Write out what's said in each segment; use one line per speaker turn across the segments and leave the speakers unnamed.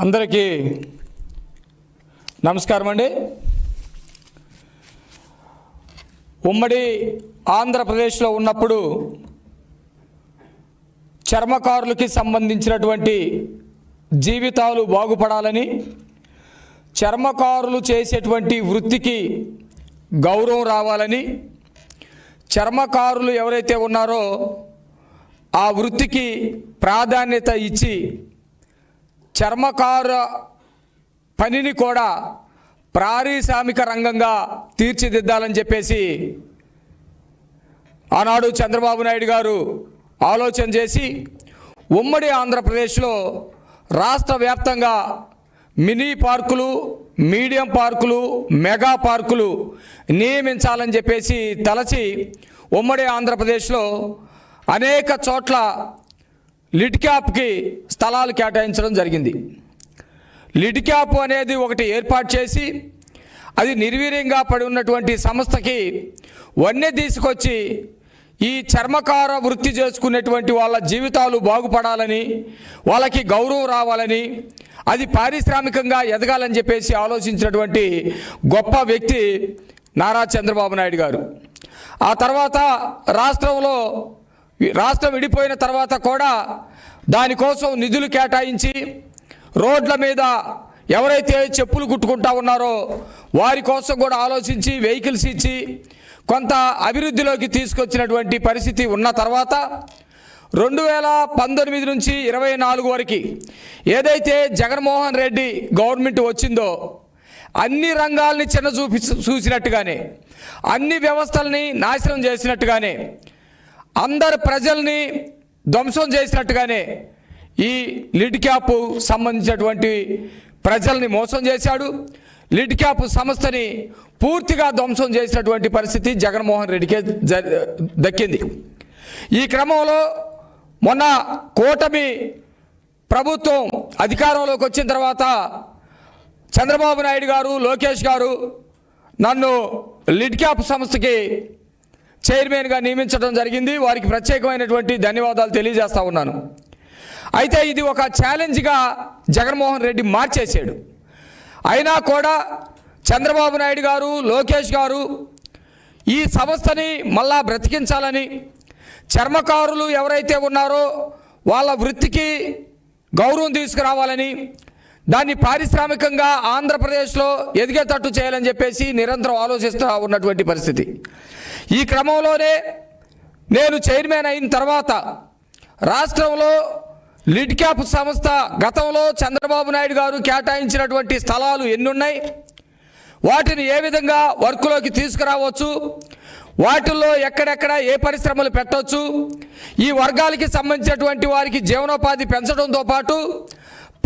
అందరికీ నమస్కారం అండి. ఉమ్మడి ఆంధ్రప్రదేశ్లో ఉన్నప్పుడు చర్మకారులకి సంబంధించినటువంటి జీవితాలు బాగుపడాలని, చర్మకారులు చేసేటువంటి వృత్తికి గౌరవం రావాలని, చర్మకారులు ఎవరైతే ఉన్నారో ఆ వృత్తికి ప్రాధాన్యత ఇచ్చి చర్మకార పనిని కూడా పారిశ్రామిక రంగంగా తీర్చిదిద్దాలని చెప్పేసి ఆనాడు చంద్రబాబు నాయుడు గారు ఆలోచన చేసి ఉమ్మడి ఆంధ్రప్రదేశ్లో రాష్ట్ర వ్యాప్తంగా మినీ పార్కులు, మీడియం పార్కులు, మెగా పార్కులు నియమించాలని చెప్పేసి తలచి ఉమ్మడి ఆంధ్రప్రదేశ్లో అనేక చోట్ల లిడ్ క్యాప్కి స్థలాలు కేటాయించడం జరిగింది. లిడ్ క్యాప్ అనేది ఒకటి ఏర్పాటు చేసి అది నిర్వీర్యంగా పడి ఉన్నటువంటి సంస్థకి వన్నె తీసుకొచ్చి ఈ చర్మకార వృత్తి చేసుకునేటువంటి వాళ్ళ జీవితాలు బాగుపడాలని, వాళ్ళకి గౌరవం రావాలని, అది పారిశ్రామికంగా ఎదగాలని చెప్పేసి ఆలోచించినటువంటి గొప్ప వ్యక్తి నారా చంద్రబాబు నాయుడు గారు. ఆ తర్వాత రాష్ట్రం విడిపోయిన తర్వాత కూడా దానికోసం నిధులు కేటాయించి రోడ్ల మీద ఎవరైతే చెప్పులు కుట్టుకుంటా ఉన్నారో వారి కోసం కూడా ఆలోచించి వెహికల్స్ ఇచ్చి కొంత అభివృద్ధిలోకి తీసుకొచ్చినటువంటి పరిస్థితి ఉన్న తర్వాత 2019 నుంచి 24 వరకు ఏదైతే జగన్మోహన్ రెడ్డి గవర్నమెంట్ వచ్చిందో అన్ని రంగాల్ని చూసినట్టుగానే, అన్ని వ్యవస్థల్ని నాశనం చేసినట్టుగానే, అందరు ప్రజల్ని ధ్వంసం చేసినట్టుగానే ఈ లిడ్ క్యాప్ సంబంధించినటువంటి ప్రజల్ని మోసం చేశాడు. లిడ్ క్యాప్ సంస్థని పూర్తిగా ధ్వంసం చేసినటువంటి పరిస్థితి జగన్మోహన్ రెడ్డికే దక్కింది. ఈ క్రమంలో మొన్న కూటమి ప్రభుత్వం అధికారంలోకి వచ్చిన తర్వాత చంద్రబాబు నాయుడు గారు, లోకేష్ గారు నన్ను లిడ్ క్యాప్ సంస్థకి చైర్మన్గా నియమించడం జరిగింది. వారికి ప్రత్యేకమైనటువంటి ధన్యవాదాలు తెలియజేస్తా ఉన్నాను. అయితే ఇది ఒక ఛాలెంజ్గా జగన్మోహన్ రెడ్డి మార్చేశాడు. అయినా కూడా చంద్రబాబు నాయుడు గారు, లోకేష్ గారు ఈ సంస్థని మళ్ళా బ్రతికించాలని, చర్మకారులు ఎవరైతే ఉన్నారో వాళ్ళ వృత్తికి గౌరవం తీసుకురావాలని, దాన్ని పారిశ్రామికంగా ఆంధ్రప్రదేశ్లో ఎదిగేటట్టు చేయాలని చెప్పేసి నిరంతరం ఆలోచిస్తూ ఉన్నటువంటి పరిస్థితి. ఈ క్రమంలోనే నేను చైర్మన్ అయిన తర్వాత రాష్ట్రంలో లిడ్ క్యాప్ సంస్థ గతంలో చంద్రబాబు నాయుడు గారు కేటాయించినటువంటి స్థలాలు ఎన్నున్నాయి, వాటిని ఏ విధంగా వర్క్లోకి తీసుకురావచ్చు, వాటిల్లో ఎక్కడెక్కడ ఏ పరిశ్రమలు పెట్టవచ్చు, ఈ వర్గాలకి సంబంధించినటువంటి వారికి జీవనోపాధి పెంచడంతో పాటు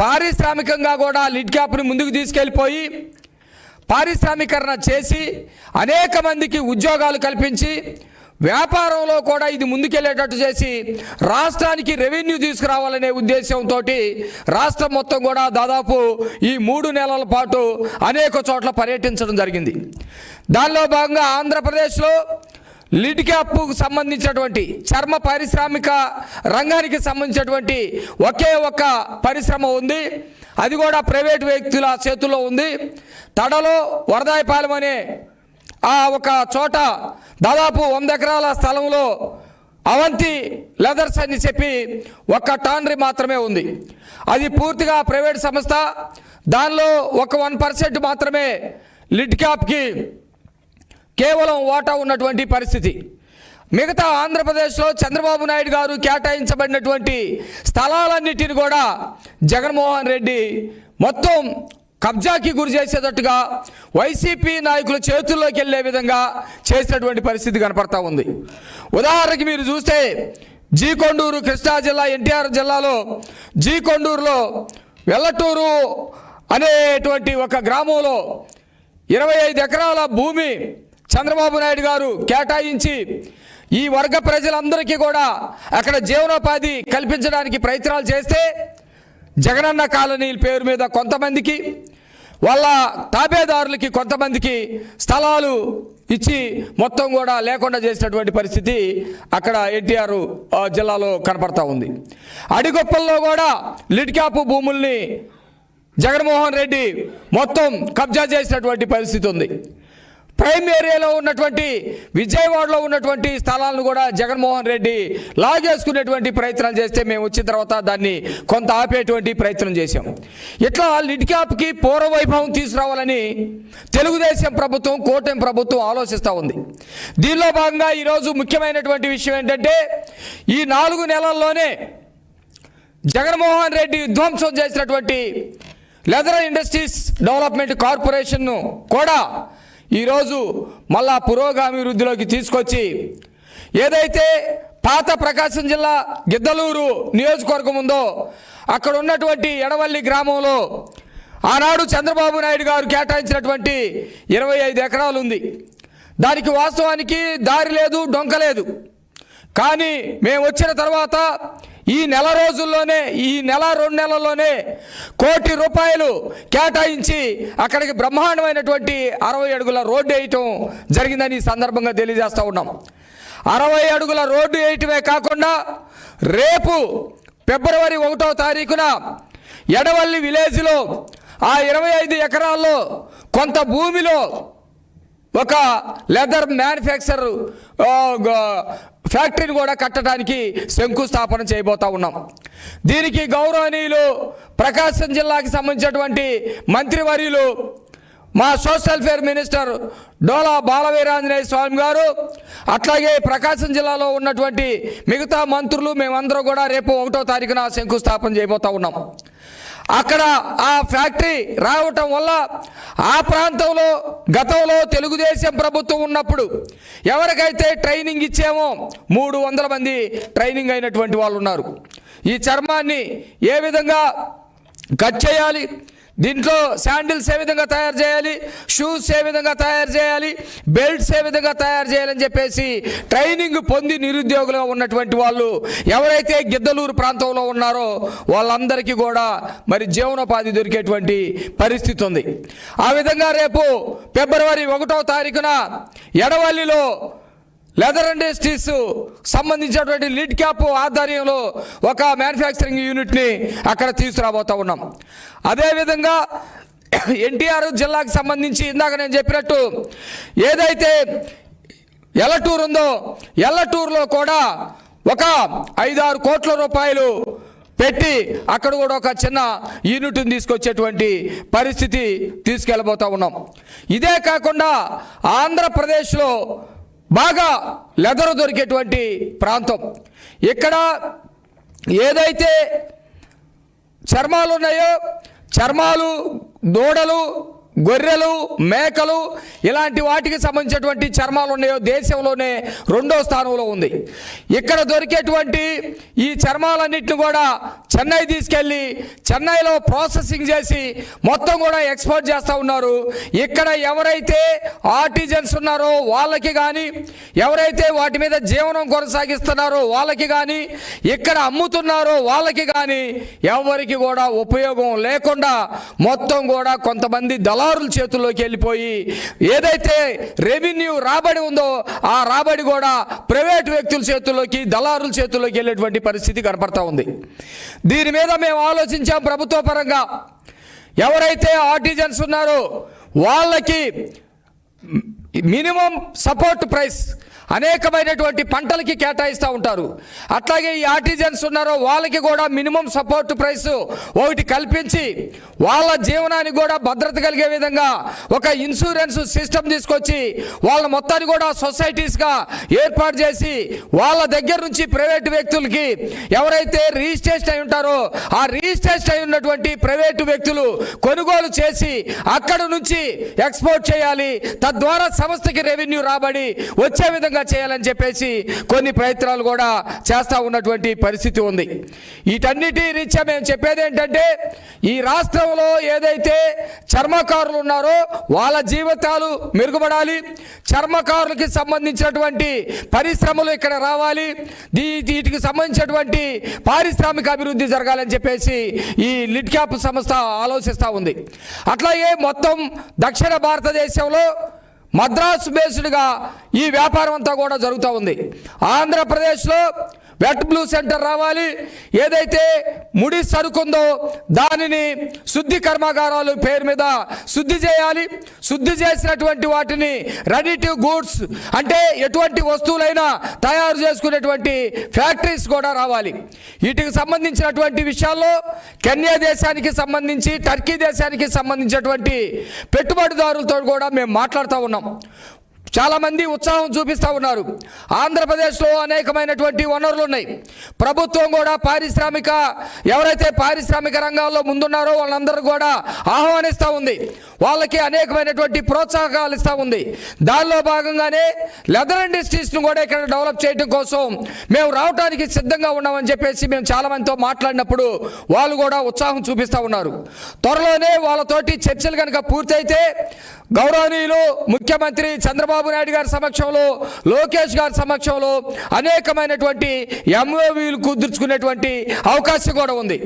పారిశ్రామికంగా కూడా లిడ్ క్యాప్ని ముందుకు తీసుకెళ్ళిపోయి పారిశ్రామీకరణ చేసి అనేక మందికి ఉద్యోగాలు కల్పించి వ్యాపారంలో కూడా ఇది ముందుకెళ్ళేటట్టు చేసి రాష్ట్రానికి రెవెన్యూ తీసుకురావాలనే ఉద్దేశంతో రాష్ట్రం మొత్తం కూడా దాదాపు ఈ 3 నెలల పాటు అనేక చోట్ల పర్యటించడం జరిగింది. దానిలో భాగంగా ఆంధ్రప్రదేశ్లో లిడ్ క్యాప్కు సంబంధించినటువంటి చర్మ పారిశ్రామిక రంగానికి సంబంధించినటువంటి ఒకే ఒక్క పరిశ్రమ ఉంది. అది కూడా ప్రైవేట్ వ్యక్తుల చేతుల్లో ఉంది. తడలో వరదాయపాలెం అనే ఆ ఒక చోట దాదాపు 100 ఎకరాల స్థలంలో అవంతి లెదర్స్ అని చెప్పి ఒక టానరీ మాత్రమే ఉంది. అది పూర్తిగా ప్రైవేట్ సంస్థ. దానిలో ఒక 1% మాత్రమే లిడ్ క్యాప్కి కేవలం వాటా ఉన్నటువంటి పరిస్థితి. మిగతా ఆంధ్రప్రదేశ్లో చంద్రబాబు నాయుడు గారు కేటాయించబడినటువంటి స్థలాలన్నిటిని కూడా జగన్మోహన్ రెడ్డి మొత్తం కబ్జాకి గురి చేసేటట్టుగా వైసీపీ నాయకుల చేతుల్లోకి వెళ్ళే విధంగా చేసినటువంటి పరిస్థితి కనపడతా ఉంది. ఉదాహరణకి మీరు చూస్తే జీకొండూరు, కృష్ణా జిల్లా, ఎన్టీఆర్ జిల్లాలో జీకొండూరులో వెల్లటూరు అనేటువంటి ఒక గ్రామంలో 25 ఎకరాల భూమి చంద్రబాబు నాయుడు గారు కేటాయించి ఈ వర్గ ప్రజలందరికీ కూడా అక్కడ జీవనోపాధి కల్పించడానికి ప్రయత్నాలు చేస్తే జగనన్న కాలనీల పేరు మీద కొంతమందికి, వాళ్ళ తాబేదారులకి కొంతమందికి స్థలాలు ఇచ్చి మొత్తం కూడా లేకుండా చేసినటువంటి పరిస్థితి అక్కడ ఎన్టీఆర్ జిల్లాలో కనపడతా ఉంది. అడిగొప్పల్లో కూడా లిడ్ క్యాప్ భూముల్ని జగన్మోహన్ రెడ్డి మొత్తం కబ్జా చేసినటువంటి పరిస్థితి ఉంది. ప్రైమ్ ఏరియాలో ఉన్నటువంటి విజయవాడలో ఉన్నటువంటి స్థలాలను కూడా జగన్మోహన్ రెడ్డి లాగేసుకునేటువంటి ప్రయత్నాలు చేస్తే మేము వచ్చిన తర్వాత దాన్ని కొంత ఆపేటువంటి ప్రయత్నం చేశాం. ఇట్లా లిడ్ క్యాప్కి పూర్వవైభవం తీసుకురావాలని తెలుగుదేశం ప్రభుత్వం, కూటమి ప్రభుత్వం ఆలోచిస్తూ ఉంది. దీనిలో భాగంగా ఈరోజు ముఖ్యమైనటువంటి విషయం ఏంటంటే, ఈ 4 నెలల్లోనే జగన్మోహన్ రెడ్డి విధ్వంసం చేసినటువంటి లెదర్ ఇండస్ట్రీస్ డెవలప్మెంట్ కార్పొరేషన్ను కూడా ఈరోజు మళ్ళా పురోగామి వృద్ధిలోకి తీసుకొచ్చి, ఏదైతే పాత ప్రకాశం జిల్లా గిద్దలూరు నియోజకవర్గం ఉందో అక్కడ ఉన్నటువంటి ఎడవల్లి గ్రామంలో ఆనాడు చంద్రబాబు నాయుడు గారు కేటాయించినటువంటి 25 ఎకరాలు ఉంది. దానికి వాస్తవానికి దారి లేదు, డొంక లేదు. కానీ మేము వచ్చిన తర్వాత ఈ నెల రోజుల్లోనే, ఈ నెల 2 నెలల్లోనే ₹1 కోటి కేటాయించి అక్కడికి బ్రహ్మాండమైనటువంటి 60 అడుగుల రోడ్డు వేయటం జరిగిందని ఈ సందర్భంగా తెలియజేస్తూ ఉన్నాం. 60 అడుగుల రోడ్డు వేయటమే కాకుండా రేపు ఫిబ్రవరి 1వ తారీఖున ఎడవల్లి విలేజ్లో ఆ 25 ఎకరాల్లో కొంత భూమిలో ఒక లెదర్ మ్యానుఫ్యాక్చర్ ఫ్యాక్టరీని కూడా కట్టడానికి శంకుస్థాపన చేయబోతా ఉన్నాం. దీనికి గౌరవనీయులు ప్రకాశం జిల్లాకి సంబంధించినటువంటి మంత్రివర్యులు మా సోషల్ వెల్ఫేర్ మినిస్టర్ డోలా బాలవీరాంజనేయ స్వామి గారు, అట్లాగే ప్రకాశం జిల్లాలో ఉన్నటువంటి మిగతా మంత్రులు మేమందరం కూడా రేపు 1వ తారీఖున శంకుస్థాపన చేయబోతా ఉన్నాం. అక్కడ ఆ ఫ్యాక్టరీ రావటం వల్ల ఆ ప్రాంతంలో గతంలో తెలుగుదేశం ప్రభుత్వం ఉన్నప్పుడు ఎవరికైతే ట్రైనింగ్ ఇచ్చామో 300 మంది ట్రైనింగ్ అయినటువంటి వాళ్ళు ఉన్నారు. ఈ చర్మాన్ని ఏ విధంగా కట్ చేయాలి, దీంట్లో శాండిల్స్ ఏ విధంగా తయారు చేయాలి, షూస్ ఏ విధంగా తయారు చేయాలి, బెల్ట్స్ ఏ విధంగా తయారు చేయాలని చెప్పేసి ట్రైనింగ్ పొంది నిరుద్యోగులుగా ఉన్నటువంటి వాళ్ళు ఎవరైతే గిద్దలూరు ప్రాంతంలో ఉన్నారో వాళ్ళందరికీ కూడా మరి జీవనోపాధి దొరికేటువంటి పరిస్థితి ఉంది. ఆ విధంగా రేపు ఫిబ్రవరి 1వ తారీఖున ఎడవల్లిలో లెదర్ ఇండస్ట్రీస్ సంబంధించినటువంటి లిడ్ క్యాప్ ఆధ్వర్యంలో ఒక మ్యానుఫ్యాక్చరింగ్ యూనిట్ని అక్కడ తీసుకురాబోతా ఉన్నాం. అదేవిధంగా ఎన్టీఆర్ జిల్లాకు సంబంధించి ఇందాక నేను చెప్పినట్టు ఏదైతే ఎల్లటూరు ఉందో ఎల్లటూరులో కూడా ఒక 5-6 కోట్ల పెట్టి అక్కడ కూడా ఒక చిన్న యూనిట్ని తీసుకొచ్చేటువంటి పరిస్థితి తీసుకెళ్ళబోతా ఉన్నాం. ఇదే కాకుండా ఆంధ్రప్రదేశ్లో బాగా లెదర్ దొరికేటువంటి ప్రాంతం, ఇక్కడ ఏదైతే చర్మాలు ఉన్నాయో, చర్మాలు, దూడలు, గొర్రెలు, మేకలు ఇలాంటి వాటికి సంబంధించినటువంటి చర్మాలు ఉన్నాయో దేశంలోనే 2వ స్థానంలో ఉంది. ఇక్కడ దొరికేటువంటి ఈ చర్మాలన్నింటిని కూడా చెన్నై తీసుకెళ్ళి చెన్నైలో ప్రాసెసింగ్ చేసి మొత్తం కూడా ఎక్స్పోర్ట్ చేస్తూ ఉన్నారు. ఇక్కడ ఎవరైతే ఆర్టిజన్స్ ఉన్నారో వాళ్ళకి కానీ, ఎవరైతే వాటి మీద జీవనం కొనసాగిస్తున్నారో వాళ్ళకి కానీ, ఇక్కడ అమ్ముతున్నారో వాళ్ళకి కానీ ఎవరికి కూడా ఉపయోగం లేకుండా మొత్తం కూడా కొంతమంది దళారుల చేతుల్లోకి వెళ్ళిపోయి ఏదైతే రెవెన్యూ రాబడి ఉందో ఆ రాబడి కూడా ప్రైవేట్ వ్యక్తుల చేతుల్లోకి, దళారుల చేతుల్లోకి వెళ్ళేటువంటి పరిస్థితి కనపడతా ఉంది. దీని మీద మేము ఆలోచించాం ప్రభుత్వ పరంగా. ఎవరైతే ఆర్టిజన్స్ ఉన్నారో వాళ్ళకి మినిమం సపోర్ట్ ప్రైస్ అనేకమైనటువంటి పంటలకి కేటాయిస్తూ ఉంటారు. అట్లాగే ఈ ఆర్టిజన్స్ ఉన్నారో వాళ్ళకి కూడా మినిమం సపోర్ట్ ప్రైస్ ఒకటి కల్పించి వాళ్ళ జీవనానికి కూడా భద్రత కలిగే విధంగా ఒక ఇన్సూరెన్స్ సిస్టమ్ తీసుకొచ్చి వాళ్ళ మొత్తాన్ని కూడా సొసైటీస్గా ఏర్పాటు చేసి వాళ్ళ దగ్గర నుంచి ప్రైవేటు వ్యక్తులకి ఎవరైతే రిజిస్ట్రేషన్ అయి ఉంటారో ఆ రిజిస్ట్రేషన్ అయి ఉన్నటువంటి ప్రైవేటు వ్యక్తులు కొనుగోలు చేసి అక్కడ నుంచి ఎక్స్పోర్ట్ చేయాలి. తద్వారా సంస్థకి రెవెన్యూ రాబడి వచ్చే విధంగా చేయాలని చెప్పేసి కొన్ని ప్రయత్నాలు కూడా చేస్తూ ఉన్నటువంటి పరిస్థితి ఉంది. వీటన్నిటి రీత్యా మేము చెప్పేది ఏంటంటే, ఈ రాష్ట్రంలో ఏదైతే చర్మకారులు ఉన్నారో వాళ్ళ జీవితాలు మెరుగుపడాలి, చర్మకారులకి సంబంధించినటువంటి పరిశ్రమలు ఇక్కడ రావాలి, వీటికి సంబంధించినటువంటి పారిశ్రామిక అభివృద్ధి జరగాలని చెప్పేసి ఈ లిడ్ క్యాప్ సంస్థ ఆలోచిస్తూ ఉంది. అట్లాగే మొత్తం దక్షిణ భారతదేశంలో మద్రాసు బేస్డ్గా ఈ వ్యాపారం అంతా కూడా జరుగుతూ ఉంది. ఆంధ్రప్రదేశ్లో వెట్ బ్లూ సెంటర్ రావాలి, ఏదైతే ముడి సరుకుందో దానిని శుద్ధి కర్మాగారాలు పేరు మీద శుద్ధి చేయాలి. శుద్ధి చేసినటువంటి వాటిని రెడీ టు గూడ్స్ అంటే ఎటువంటి వస్తువులైనా తయారు చేసుకునేటువంటి ఫ్యాక్టరీస్ కూడా రావాలి. వీటికి సంబంధించినటువంటి విషయాల్లో కెన్యా దేశానికి సంబంధించి టర్కీ దేశానికి సంబంధించినటువంటి పెట్టుబడిదారులతో కూడా మేము మాట్లాడుతూ ఉన్నాం. చాలామంది ఉత్సాహం చూపిస్తూ ఉన్నారు. ఆంధ్రప్రదేశ్లో అనేకమైనటువంటి వనరులు ఉన్నాయి. ప్రభుత్వం కూడా ఎవరైతే పారిశ్రామిక రంగాల్లో ముందున్నారో వాళ్ళందరూ కూడా ఆహ్వానిస్తూ ఉంది. వాళ్ళకి అనేకమైనటువంటి ప్రోత్సాహకాలు ఇస్తూ ఉంది. దానిలో భాగంగానే లెదర్ ఇండస్ట్రీస్ను కూడా ఇక్కడ డెవలప్ చేయడం కోసం మేము రావడానికి సిద్ధంగా ఉన్నామని చెప్పేసి మేము చాలామందితో మాట్లాడినప్పుడు వాళ్ళు కూడా ఉత్సాహం చూపిస్తూ ఉన్నారు. త్వరలోనే వాళ్ళతోటి చర్చలు కనుక పూర్తయితే గౌరవనీయులు ముఖ్యమంత్రి చంద్రబాబు నాయుడు గారి సమక్షంలో, లోకేష్ గారి సమక్షంలో అనేకమైనటువంటి ఎంఓవీలు కుదుర్చుకునేటువంటి అవకాశం కూడా ఉంది.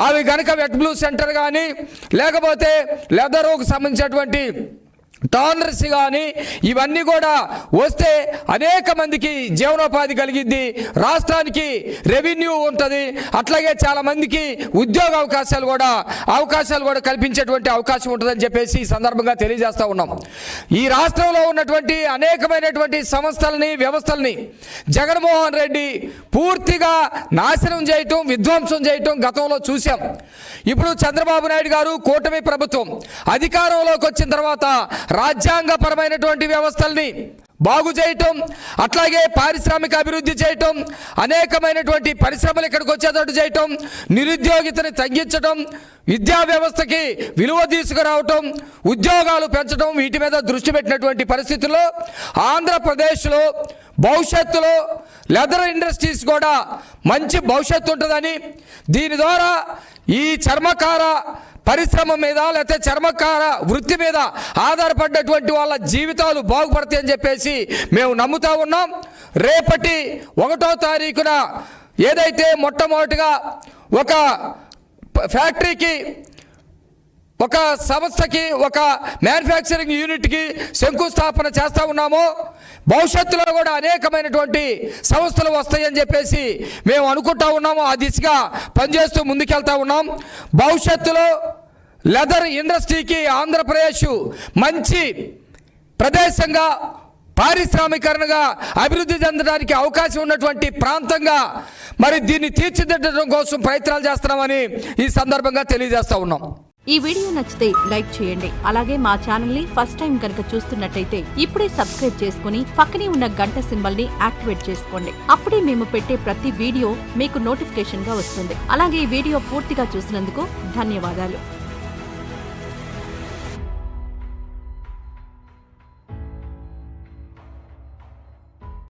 అవి కనుక వెట్ బ్లూ సెంటర్ కానీ లేకపోతే లెదర్కు సంబంధించినటువంటి టానర్స్ కానీ ఇవన్నీ కూడా వస్తే అనేక మందికి జీవనోపాధి కలిగిద్ది, రాష్ట్రానికి రెవెన్యూ ఉంటుంది, అట్లాగే చాలా మందికి ఉద్యోగ అవకాశాలు కూడా కల్పించేటువంటి అవకాశం ఉంటుందని చెప్పేసి ఈ సందర్భంగా తెలియజేస్తూ ఉన్నాం. ఈ రాష్ట్రంలో ఉన్నటువంటి అనేకమైనటువంటి సంస్థలని, వ్యవస్థల్ని జగన్మోహన్ రెడ్డి పూర్తిగా నాశనం చేయటం, విధ్వంసం చేయటం గతంలో చూశాం. ఇప్పుడు చంద్రబాబు నాయుడు గారు కూటమి ప్రభుత్వం అధికారంలోకి వచ్చిన తర్వాత రాజ్యాంగపరమైనటువంటి వ్యవస్థల్ని బాగు చేయటం, అట్లాగే పారిశ్రామిక అభివృద్ధి చేయటం, అనేకమైనటువంటి పరిశ్రమలు ఇక్కడికి వచ్చేటట్టు చేయటం, నిరుద్యోగితని తగ్గించడం, విద్యా వ్యవస్థకి విలువ తీసుకురావటం, ఉద్యోగాలు పెంచడం, వీటి మీద దృష్టి పెట్టినటువంటి పరిస్థితుల్లో ఆంధ్రప్రదేశ్లో భవిష్యత్తులో లెదర్ ఇండస్ట్రీస్ కూడా మంచి భవిష్యత్తు ఉంటుందని, దీని ద్వారా ఈ చర్మకార పరిశ్రమ మీద లేకపోతే చర్మకార వృత్తి మీద ఆధారపడ్డటువంటి వాళ్ళ జీవితాలు బాగుపడతాయని చెప్పేసి మేము నమ్ముతా ఉన్నాం. రేపటి 1వ తారీఖున ఏదైతే మొట్టమొదటిగా ఒక ఫ్యాక్టరీకి, ఒక సంస్థకి, ఒక మ్యానుఫ్యాక్చరింగ్ యూనిట్కి శంకుస్థాపన చేస్తూ ఉన్నామో భవిష్యత్తులో కూడా అనేకమైనటువంటి సంస్థలు వస్తాయని చెప్పేసి మేము అనుకుంటా ఉన్నాము. ఆ దిశగా పనిచేస్తూ ముందుకెళ్తా ఉన్నాం. భవిష్యత్తులో లెదర్ ఇండస్ట్రీకి ఆంధ్రప్రదేశ్ మంచి ప్రదేశంగా, పారిశ్రామికరణగా అభివృద్ధి చెందడానికి అవకాశం ఉన్నటువంటి ప్రాంతంగా మరి దీన్ని తీర్చిదిద్దడం కోసం ప్రయత్నాలు చేస్తున్నామని ఈ సందర్భంగా తెలియజేస్తా ఉన్నాం.
ఈ వీడియో నచ్చితే లైక్ చేయండి. అలాగే మా ఛానల్ ని ఫస్ట్ టైం కనుక చూస్తున్నట్టయితే ఇప్పుడే సబ్స్క్రైబ్ చేసుకుని పక్కనే ఉన్న గంట సింబల్ ని యాక్టివేట్ చేసుకోండి. అప్పుడే మేము పెట్టే ప్రతి వీడియో మీకు నోటిఫికేషన్ గా వస్తుంది. అలాగే ఈ వీడియో పూర్తిగా చూసినందుకు ధన్యవాదాలు.